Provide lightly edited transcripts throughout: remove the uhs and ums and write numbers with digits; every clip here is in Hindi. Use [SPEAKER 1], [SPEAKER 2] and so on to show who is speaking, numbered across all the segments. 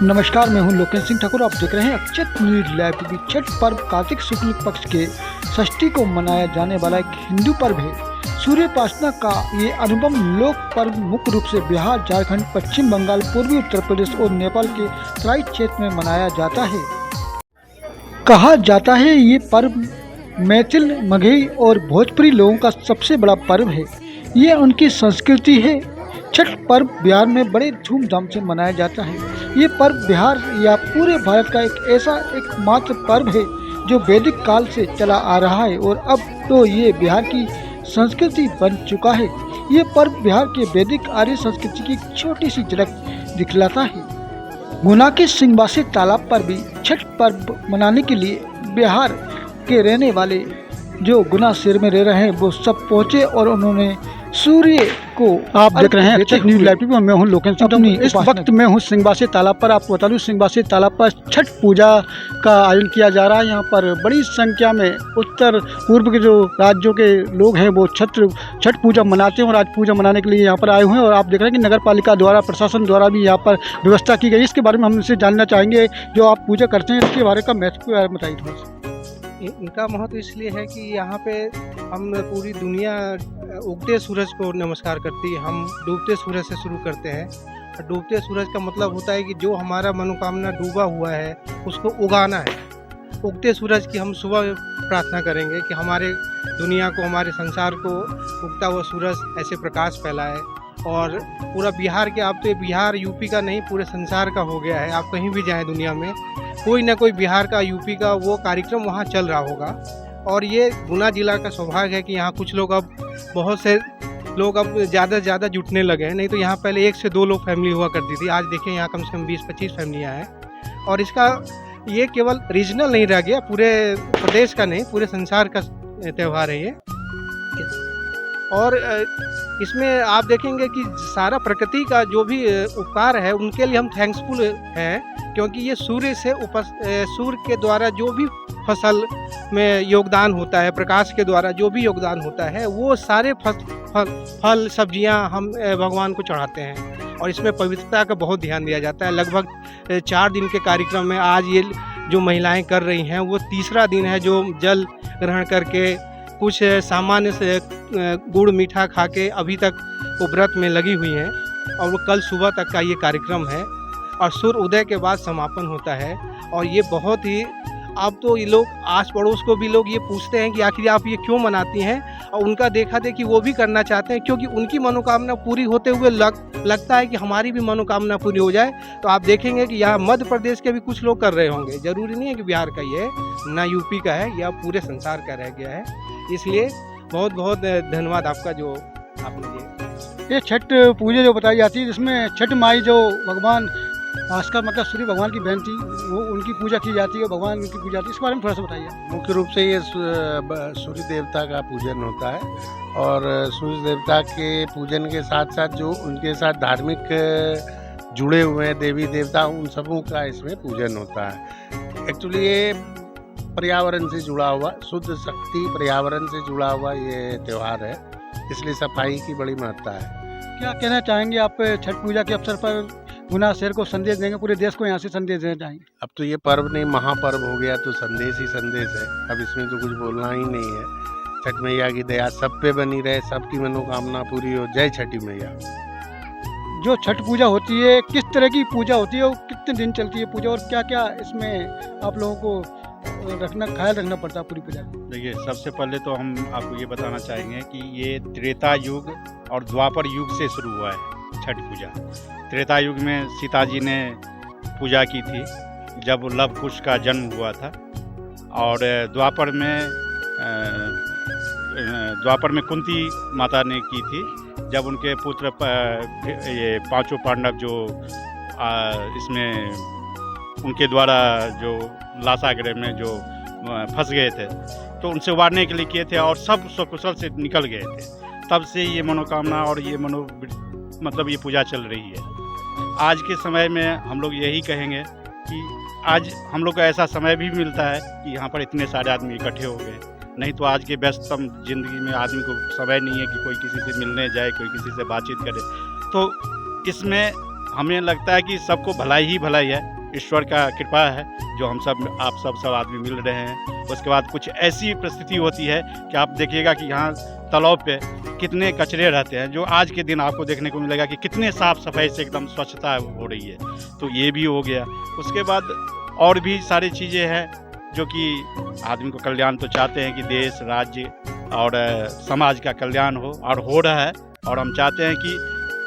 [SPEAKER 1] नमस्कार, मैं हूं लोकेश सिंह ठाकुर। आप देख रहे हैं अक्षत न्यूज लाइव टीवी। छठ पर्व कार्तिक शुक्ल पक्ष के षष्ठी को मनाया जाने वाला एक हिंदू पर्व है। सूर्योपासना का ये अनुपम लोक पर्व मुख्य रूप से बिहार, झारखंड, पश्चिम बंगाल, पूर्वी उत्तर प्रदेश और नेपाल के तराई क्षेत्र में मनाया जाता है। कहा जाता है ये पर्व मैथिल, मगही और भोजपुरी लोगों का सबसे बड़ा पर्व है। ये उनकी संस्कृति है। छठ पर्व बिहार में बड़े धूमधाम से मनाया जाता है। ये पर्व बिहार या पूरे भारत का एक ऐसा एकमात्र पर्व है जो वैदिक काल से चला आ रहा है और अब तो ये बिहार की संस्कृति बन चुका है। ये पर्व बिहार के वैदिक आर्य संस्कृति की छोटी सी झलक दिखलाता है। गुना के सिंहवासी तालाब पर भी छठ पर्व मनाने के लिए बिहार के रहने वाले जो गुना शहर में रह रहे हैं वो सब पहुँचे और उन्होंने सूर्य को आप देख रहे हैं अक्षत न्यूज लाइव टीवी में। मैं हूं लोकेश सिंह। इस वक्त मैं हूं सिंहवासी तालाब पर। आपको बता दूं, सिंहवासी तालाब पर छठ पूजा का आयोजन किया जा रहा है। यहां पर बड़ी संख्या में उत्तर पूर्व के जो राज्यों के लोग हैं वो छठ पूजा मनाते हैं और आज पूजा मनाने के लिए यहां पर आए हुए हैं। और आप देख रहे हैं कि नगर पालिका द्वारा, प्रशासन द्वारा भी यहाँ पर व्यवस्था की गई। इसके बारे में हम इनसे जानना चाहेंगे। जो आप पूजा करते हैं इसके बारे का महत्व के बारे में बताइए थोड़ा सा।
[SPEAKER 2] इनका महत्व इसलिए है कि यहाँ पे हम पूरी दुनिया उगते सूरज को नमस्कार करती है। हम डूबते सूरज से शुरू करते हैं। डूबते सूरज का मतलब होता है कि जो हमारा मनोकामना डूबा हुआ है उसको उगाना है। उगते सूरज की हम सुबह प्रार्थना करेंगे कि हमारे दुनिया को, हमारे संसार को उगता हुआ सूरज ऐसे प्रकाश फैलाए। और पूरा बिहार के, अब तो बिहार यूपी का नहीं, पूरे संसार का हो गया है। आप कहीं भी जाएं दुनिया में, कोई ना कोई बिहार का, यूपी का वो कार्यक्रम वहाँ चल रहा होगा। और ये गुना जिला का सौभाग्य है कि यहाँ कुछ लोग, अब बहुत से लोग अब ज़्यादा से ज़्यादा जुटने लगे हैं। नहीं तो यहाँ पहले 1 से 2 लोग फैमिली हुआ करती थी। आज देखिए यहाँ कम से कम 20-25 फैमिलियाँ हैं। और इसका ये केवल रीजनल नहीं रह गया, पूरे प्रदेश का नहीं, पूरे संसार का त्यौहार है ये। और इसमें आप देखेंगे कि सारा प्रकृति का जो भी उपकार है उनके लिए हम थैंक्सफुल हैं, क्योंकि ये सूर्य के द्वारा जो भी फसल में योगदान होता है, प्रकाश के द्वारा जो भी योगदान होता है, वो सारे फल सब्जियां हम भगवान को चढ़ाते हैं। और इसमें पवित्रता का बहुत ध्यान दिया जाता है। लगभग 4 दिन के कार्यक्रम में आज ये जो महिलाएं कर रही हैं वो तीसरा दिन है जो जल ग्रहण करके कुछ सामान्य से गुड़ मीठा खा के अभी तक वो व्रत में लगी हुई हैं। और वो कल सुबह तक का ये कार्यक्रम है और सूर्य उदय के बाद समापन होता है। और ये बहुत ही, अब तो ये लोग आस पड़ोस को भी लोग ये पूछते हैं कि आखिर आप ये क्यों मनाती हैं। और उनका देखा देखी वो भी करना चाहते हैं, क्योंकि उनकी मनोकामना पूरी होते हुए लगता है कि हमारी भी मनोकामना पूरी हो जाए। तो आप देखेंगे कि यहाँ मध्य प्रदेश के भी कुछ लोग कर रहे होंगे। ज़रूरी नहीं है कि बिहार का ये है, ना यूपी का है, या पूरे संसार का रह गया है। इसलिए बहुत बहुत धन्यवाद आपका जो आपने
[SPEAKER 1] ये छठ पूजा जो बताई जाती है, जिसमें छठ माई जो भगवान भास्कर मतलब सूर्य भगवान की बहन थी, वो उनकी पूजा की जाती है, भगवान उनकी पूजा होती है। इस बारे में थोड़ा सा बताइए।
[SPEAKER 3] मुख्य रूप से ये सूर्य देवता का पूजन होता है। और सूर्य देवता के पूजन के साथ साथ जो उनके साथ धार्मिक जुड़े हुए हैं देवी देवता, उन सबों का इसमें पूजन होता है। एक्चुअली ये पर्यावरण से जुड़ा हुआ, शुद्ध शक्ति पर्यावरण से जुड़ा हुआ ये त्यौहार है, इसलिए सफाई की बड़ी महत्ता है।
[SPEAKER 1] क्या कहना चाहेंगे आप छठ पूजा के अवसर पर? गुना शहर को संदेश देंगे, पूरे देश को यहाँ से संदेश देना चाहेंगे।
[SPEAKER 3] अब तो ये पर्व नहीं, महापर्व हो गया, तो संदेश ही संदेश है। अब इसमें तो कुछ बोलना ही नहीं है। छठ मैया की दया सब पे बनी रहे, सबकी मनोकामना पूरी हो। जय छठी मैया।
[SPEAKER 1] जो छठ पूजा होती है, किस तरह की पूजा होती है और कितने दिन चलती है पूजा, और क्या क्या इसमें आप लोगों को ख्याल रखना पड़ता है पूरी पूजा?
[SPEAKER 4] देखिए, सबसे पहले तो हम आपको ये बताना चाहेंगे कि ये त्रेता युग और द्वापर युग से शुरू हुआ है छठ पूजा। त्रेता युग में सीता जी ने पूजा की थी जब लव कुश का जन्म हुआ था। और द्वापर में कुंती माता ने की थी जब उनके पुत्र ये 5 पांडव जो इसमें उनके द्वारा जो लासागृह में जो फंस गए थे, तो उनसे उबारने के लिए किए थे और सब सकुशल से निकल गए थे। तब से ये मनोकामना और ये मतलब ये पूजा चल रही है। आज के समय में हम लोग यही कहेंगे कि आज हम लोग को ऐसा समय भी मिलता है कि यहाँ पर इतने सारे आदमी इकट्ठे हो गए। नहीं तो आज के व्यस्ततम जिंदगी में आदमी को समय नहीं है कि कोई किसी से मिलने जाए, कोई किसी से बातचीत करे। तो इसमें हमें लगता है कि सबको भलाई ही भलाई है। ईश्वर का कृपा है जो हम सब आप सब आदमी मिल रहे हैं। उसके बाद कुछ ऐसी परिस्थिति होती है कि आप देखिएगा कि यहाँ तालाब पे कितने कचरे रहते हैं, जो आज के दिन आपको देखने को मिलेगा कि कितने साफ़ सफाई से एकदम स्वच्छता हो रही है। तो ये भी हो गया। उसके बाद और भी सारी चीज़ें हैं जो कि आदमी को कल्याण तो चाहते हैं कि देश राज्य और समाज का कल्याण हो रहा है। और हम चाहते हैं कि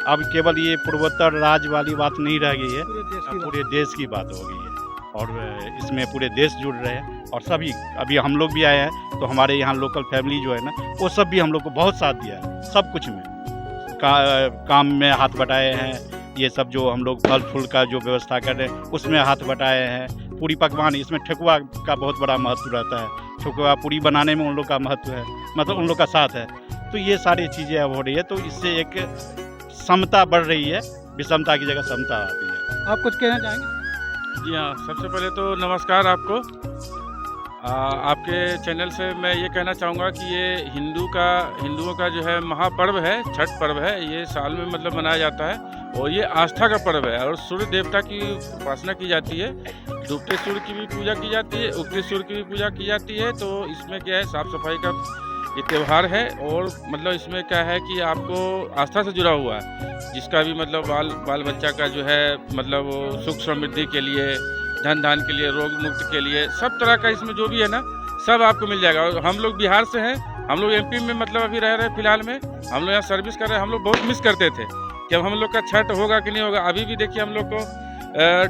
[SPEAKER 4] अब केवल ये पूर्वोत्तर राज्य वाली बात नहीं रह गई है, पूरे देश की बात हो गई है और इसमें पूरे देश जुड़ रहे हैं। और सभी अभी हम लोग भी आए हैं तो हमारे यहाँ लोकल फैमिली जो है ना वो सब भी हम लोग को बहुत साथ दिया है। सब कुछ में काम में हाथ बटाए हैं। ये सब जो हम लोग फल फूल का जो व्यवस्था कर रहे हैं उसमें हाथ बटाए हैं। पूरी पकवान, इसमें ठेकुआ का बहुत बड़ा महत्व रहता है। ठेकुआ पूरी बनाने में उन लोग का महत्व है, मतलब उन लोग का साथ है। तो ये सारी चीज़ें अब हो रही है तो इससे एक समता बढ़ रही है, विषमता की जगह समता आती है।
[SPEAKER 1] आप कुछ कहना चाहेंगे?
[SPEAKER 5] जी हाँ, सबसे पहले तो नमस्कार आपको। आपके चैनल से मैं ये कहना चाहूँगा कि ये हिंदुओं का जो है महापर्व है, छठ पर्व है। ये साल में मतलब मनाया जाता है और ये आस्था का पर्व है और सूर्य देवता की उपासना की जाती है। डूबते सूर्य की भी पूजा की जाती है, उगते सूर्य की भी पूजा की जाती है। तो इसमें क्या है, साफ़ सफाई का ये त्यौहार है और मतलब इसमें क्या है कि आपको आस्था से जुड़ा हुआ है। जिसका भी मतलब बाल बच्चा का जो है मतलब सुख समृद्धि के लिए, धन धान के लिए, रोग मुक्त के लिए, सब तरह का इसमें जो भी है ना सब आपको मिल जाएगा। और हम लोग बिहार से हैं, हम लोग एमपी में मतलब अभी रह रहे हैं फिलहाल में, हम लोग यहाँ सर्विस कर रहे हैं। हम लोग बहुत मिस करते थे कि अब हम लोग का छठ होगा कि नहीं होगा। अभी भी देखिए हम लोग को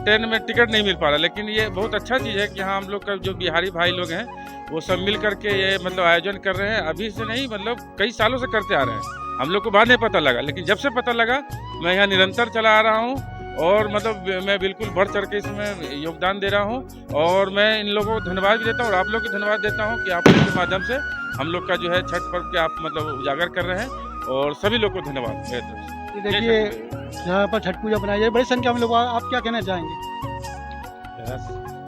[SPEAKER 5] ट्रेन में टिकट नहीं मिल पा रहा, लेकिन ये बहुत अच्छा चीज़ है कि हाँ हम लोग का जो बिहारी भाई लोग हैं वो सब मिल करके ये मतलब आयोजन कर रहे हैं। अभी से नहीं, मतलब कई सालों से करते आ रहे हैं। हम लोग को बाद में पता लगा, लेकिन जब से पता लगा मैं यहाँ निरंतर चला आ रहा हूँ और मतलब मैं बिल्कुल बढ़ चढ़ के इसमें योगदान दे रहा हूँ। और मैं इन लोगों को धन्यवाद भी देता हूँ और आप लोग को धन्यवाद देता हूँ कि आप लोगों के माध्यम से हम लोग का जो है छठ पर्व के आप मतलब उजागर कर रहे हैं और सभी लोग को धन्यवाद मेरे तरफ से।
[SPEAKER 1] देखिए यहाँ पर छठ पूजा बनाई जाए, बड़ी संख्या में लोग, आप क्या कहना चाहेंगे?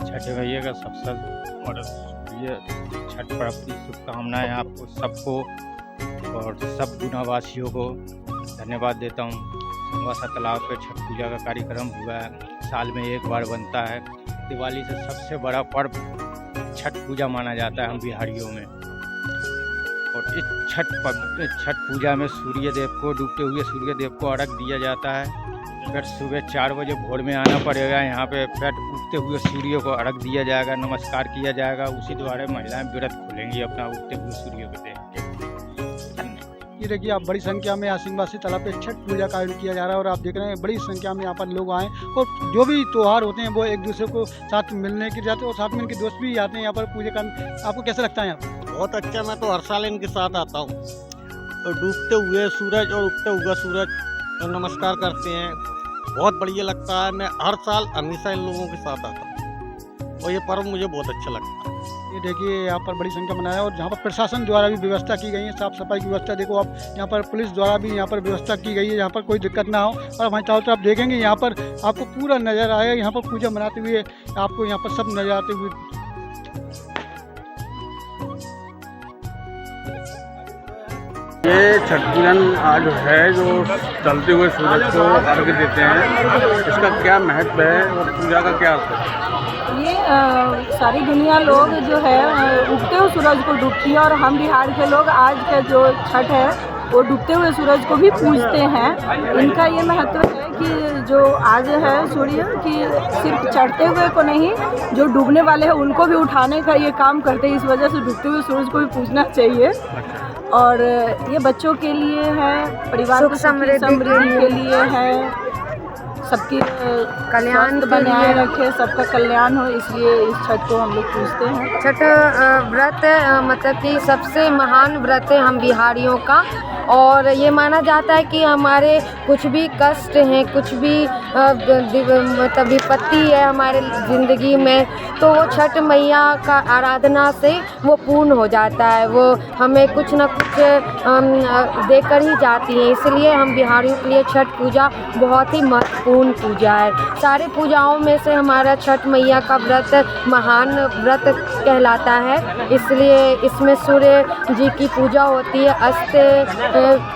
[SPEAKER 6] छठ भैया का सबसे और ये छठ पर्व की शुभकामनाएं आपको सबको और सब गुनावासियों को धन्यवाद देता हूँ। संगवासा तालाब पे छठ पूजा का कार्यक्रम हुआ है, साल में एक बार बनता है। दिवाली से सबसे बड़ा पर्व छठ पूजा माना जाता है हम बिहारियों में। और इस छठ पूजा में सूर्य देव को, डूबते हुए सूर्य देव को अर्घ दिया जाता है। फिर सुबह 4 बजे भोर में आना पड़ेगा यहाँ पे, फिर उगते हुए सूर्य को अर्घ दिया जाएगा, नमस्कार किया जाएगा। उसी द्वारा महिलाएं व्रत खोलेंगी अपना उगते हुए सूर्य को देख के।
[SPEAKER 1] ये देखिए आप बड़ी संख्या में आसिंगवासी तालाब पे छठ पूजा का आयोजन किया जा रहा है और आप देख रहे हैं बड़ी संख्या में यहाँ पर लोग आए और जो भी त्यौहार होते हैं वो एक दूसरे को साथ मिलने के जाते हैं और साथ में इनके दोस्त भी आते हैं यहाँ पर पूजा करने। आपको कैसा लगता है यहाँ पर?
[SPEAKER 7] बहुत अच्छा, मैं तो हर साल इनके साथ आता हूँ और डूबते हुए सूरज और उगते हुए सूरज नमस्कार करते हैं। बहुत बढ़िया लगता है। मैं हर साल हमेशा इन लोगों के साथ आता हूँ और ये पर्व मुझे बहुत अच्छा लगता है।
[SPEAKER 1] ये देखिए यहाँ पर बड़ी संख्या बनाया और जहाँ पर प्रशासन द्वारा भी व्यवस्था की गई है, साफ सफाई की व्यवस्था। देखो आप यहाँ पर पुलिस द्वारा भी यहाँ पर व्यवस्था की गई है, यहाँ पर कोई दिक्कत ना हो। और हमारे चारों तरफ देखेंगे यहाँ पर आपको पूरा नज़र आएगा, यहाँ पर पूजा मनाते हुए आपको यहाँ पर सब नजर आते हुए।
[SPEAKER 8] ये छठ पूजन आज है जो चलते हुए सूरज को अर्घ देते हैं, इसका क्या महत्व है और पूजा का क्या अर्थ है?
[SPEAKER 9] ये सारी दुनिया लोग जो है उगते हुए सूरज को डूबती है और हम बिहार के लोग आज का जो छठ है वो डूबते हुए सूरज को भी पूजते हैं। इनका ये महत्व है कि जो आज है सूर्य कि सिर्फ चढ़ते हुए को नहीं, जो डूबने वाले हैं उनको भी उठाने का ये काम करते हैं। इस वजह से डूबते हुए सूरज को भी पूजना चाहिए। और ये बच्चों के लिए है, परिवार को समृद्धि के लिए है, सबकी कल्याण बनाए रखे, सबका कल्याण हो, इसलिए इस छठ को हम लोग पूजते हैं।
[SPEAKER 10] छठ व्रत मतलब कि सबसे महान व्रत है हम बिहारियों का। और ये माना जाता है कि हमारे कुछ भी कष्ट हैं, कुछ भी मतलब विपत्ति है हमारे ज़िंदगी में, तो वो छठ मैया का आराधना से वो पूर्ण हो जाता है। वो हमें कुछ न कुछ देकर ही जाती है। इसलिए हम बिहारियों के लिए छठ पूजा बहुत ही महत्वपूर्ण महत्वपूर्ण पूजा है। सारी पूजाओं में से हमारा छठ मैया का व्रत महान व्रत कहलाता है, इसलिए इसमें सूर्य जी की पूजा होती है। अस्ते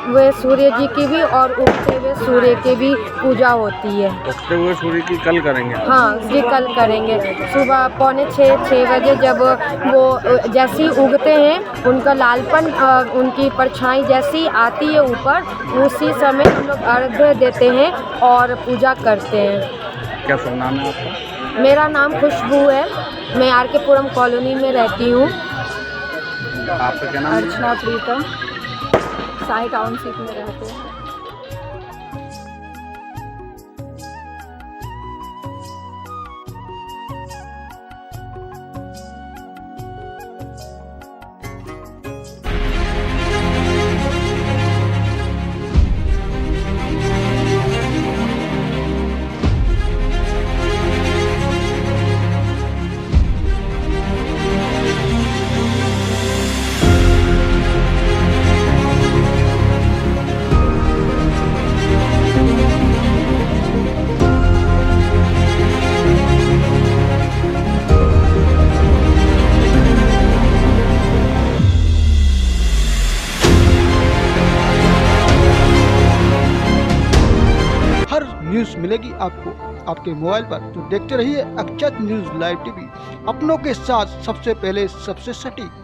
[SPEAKER 10] हुए सूर्य जी की भी और उगते हुए सूर्य की भी पूजा होती है।
[SPEAKER 8] उगते हुए सूर्य की कल करेंगे?
[SPEAKER 10] हाँ जी, कल करेंगे। सुबह 5:45-6 बजे जब वो जैसे ही उगते हैं, उनका लालपन उनकी परछाई जैसी आती है ऊपर, उसी समय हम लोग अर्घ्य देते हैं और पूजा करते हैं।
[SPEAKER 8] क्या शुभ नाम है आपका?
[SPEAKER 10] मेरा नाम खुशबू है, मैं RK पुरम कॉलोनी में रहती हूँ।
[SPEAKER 8] आपका क्या नाम है?
[SPEAKER 9] अर्चना प्रीतम, साई टाउनशिप में रहते हैं।
[SPEAKER 1] न्यूज़ मिलेगी आपको आपके मोबाइल पर, तो देखते रहिए अक्षत न्यूज़ लाइव टीवी, अपनों के साथ सबसे पहले सबसे सटीक।